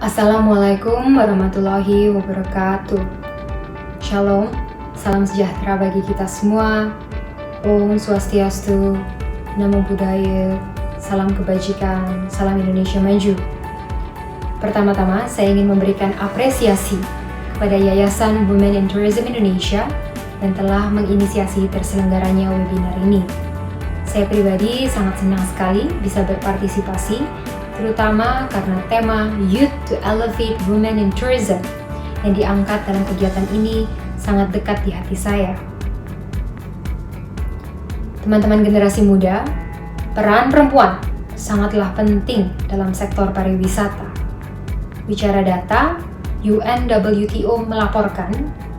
Assalamualaikum warahmatullahi wabarakatuh. Shalom, salam sejahtera bagi kita semua. Om Swastiastu, Namo Buddhaya, salam kebajikan, salam Indonesia maju. Pertama-tama, saya ingin memberikan apresiasi kepada Yayasan Women in Tourism Indonesia yang telah menginisiasi terselenggaranya webinar ini. Saya pribadi sangat senang sekali bisa berpartisipasi, terutama karena tema Youth to Elevate Women in Tourism yang diangkat dalam kegiatan ini sangat dekat di hati saya. Teman-teman generasi muda, peran perempuan sangatlah penting dalam sektor pariwisata. Bicara data, UNWTO melaporkan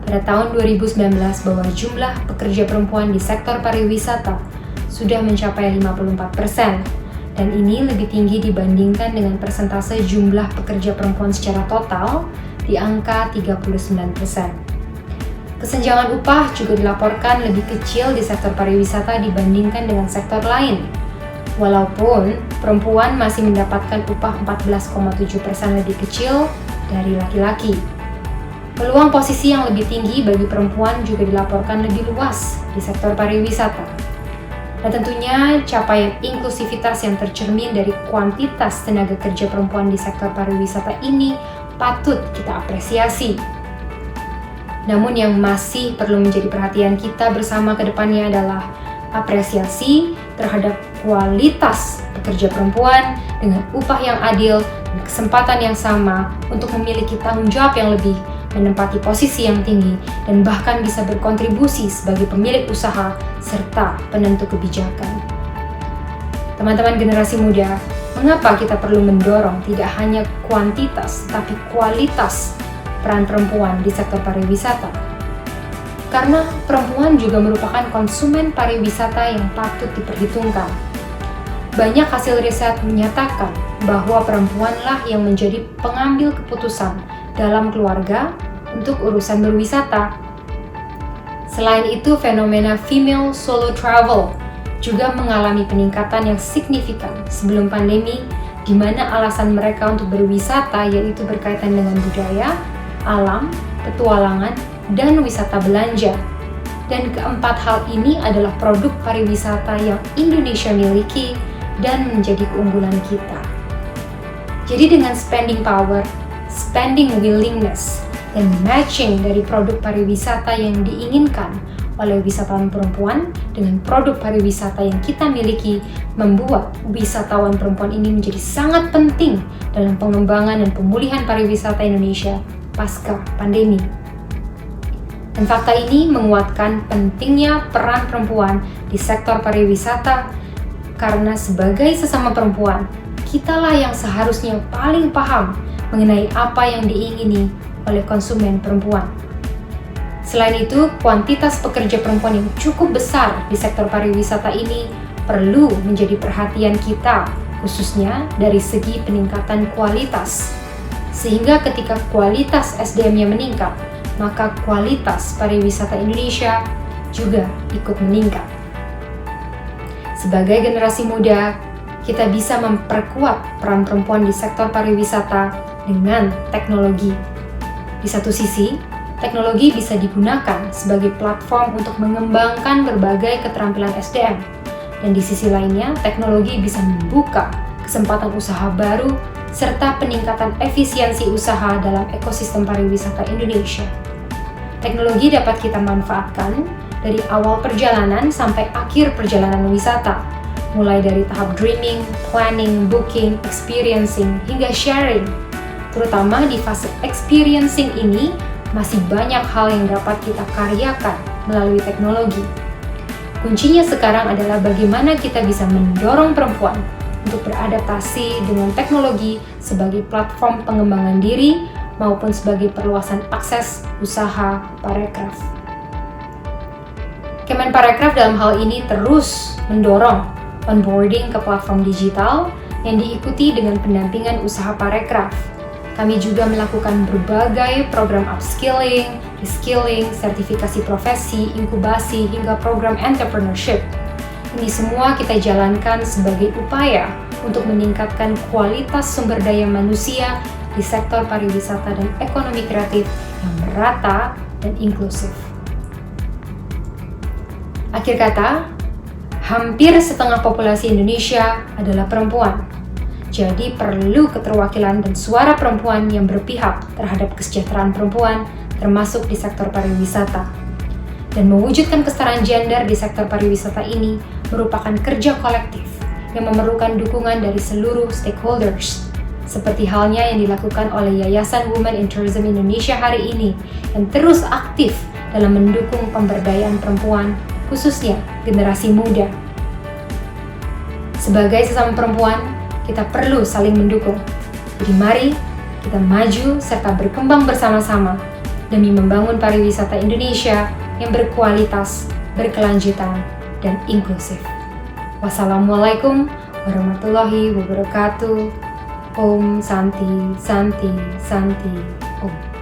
pada tahun 2019 bahwa jumlah pekerja perempuan di sektor pariwisata sudah mencapai 54%, dan ini lebih tinggi dibandingkan dengan persentase jumlah pekerja perempuan secara total di angka 39%. Kesenjangan upah juga dilaporkan lebih kecil di sektor pariwisata dibandingkan dengan sektor lain. Walaupun perempuan masih mendapatkan upah 14,7% lebih kecil dari laki-laki. Peluang posisi yang lebih tinggi bagi perempuan juga dilaporkan lebih luas di sektor pariwisata. Dan tentunya capaian inklusivitas yang tercermin dari kuantitas tenaga kerja perempuan di sektor pariwisata ini patut kita apresiasi. Namun yang masih perlu menjadi perhatian kita bersama ke depannya adalah apresiasi terhadap kualitas pekerja perempuan dengan upah yang adil dan kesempatan yang sama untuk memiliki tanggung jawab yang lebih, menempati posisi yang tinggi, dan bahkan bisa berkontribusi sebagai pemilik usaha serta penentu kebijakan. Teman-teman generasi muda, mengapa kita perlu mendorong tidak hanya kuantitas tapi kualitas peran perempuan di sektor pariwisata? Karena perempuan juga merupakan konsumen pariwisata yang patut diperhitungkan. Banyak hasil riset menyatakan bahwa perempuanlah yang menjadi pengambil keputusan dalam keluarga untuk urusan berwisata. Selain itu, fenomena female solo travel juga mengalami peningkatan yang signifikan sebelum pandemi, di mana alasan mereka untuk berwisata yaitu berkaitan dengan budaya, alam, petualangan, dan wisata belanja. Dan keempat hal ini adalah produk pariwisata yang Indonesia miliki dan menjadi keunggulan kita. Jadi dengan spending power, spending willingness, dan matching dari produk pariwisata yang diinginkan oleh wisatawan perempuan dengan produk pariwisata yang kita miliki membuat wisatawan perempuan ini menjadi sangat penting dalam pengembangan dan pemulihan pariwisata Indonesia pasca pandemi. Dan fakta ini menguatkan pentingnya peran perempuan di sektor pariwisata karena sebagai sesama perempuan, kitalah yang seharusnya paling paham mengenai apa yang diingini oleh konsumen perempuan. Selain itu, kuantitas pekerja perempuan yang cukup besar di sektor pariwisata ini perlu menjadi perhatian kita, khususnya dari segi peningkatan kualitas. Sehingga ketika kualitas SDM-nya meningkat, maka kualitas pariwisata Indonesia juga ikut meningkat. Sebagai generasi muda, kita bisa memperkuat peran perempuan di sektor pariwisata dengan teknologi. Di satu sisi, teknologi bisa digunakan sebagai platform untuk mengembangkan berbagai keterampilan SDM. Dan di sisi lainnya, teknologi bisa membuka kesempatan usaha baru serta peningkatan efisiensi usaha dalam ekosistem pariwisata Indonesia. Teknologi dapat kita manfaatkan dari awal perjalanan sampai akhir perjalanan wisata, mulai dari tahap dreaming, planning, booking, experiencing, hingga sharing. Terutama di fase experiencing ini, masih banyak hal yang dapat kita karyakan melalui teknologi. Kuncinya sekarang adalah bagaimana kita bisa mendorong perempuan untuk beradaptasi dengan teknologi sebagai platform pengembangan diri maupun sebagai perluasan akses usaha parekraf. Kemenparekraf dalam hal ini terus mendorong onboarding ke platform digital yang diikuti dengan pendampingan usaha parekraf. Kami juga melakukan berbagai program upskilling, reskilling, sertifikasi profesi, inkubasi, hingga program entrepreneurship. Ini semua kita jalankan sebagai upaya untuk meningkatkan kualitas sumber daya manusia di sektor pariwisata dan ekonomi kreatif yang merata dan inklusif. Akhir kata, hampir setengah populasi Indonesia adalah perempuan. Jadi perlu keterwakilan dan suara perempuan yang berpihak terhadap kesejahteraan perempuan, termasuk di sektor pariwisata. Dan mewujudkan kesetaraan gender di sektor pariwisata ini merupakan kerja kolektif yang memerlukan dukungan dari seluruh stakeholders, seperti halnya yang dilakukan oleh Yayasan Women in Tourism Indonesia hari ini yang terus aktif dalam mendukung pemberdayaan perempuan, khususnya generasi muda. Sebagai sesama perempuan, kita perlu saling mendukung. Jadi mari kita maju serta berkembang bersama-sama demi membangun pariwisata Indonesia yang berkualitas, berkelanjutan, dan inklusif. Wassalamualaikum warahmatullahi wabarakatuh. Om Santi, Santi, Santi, Om.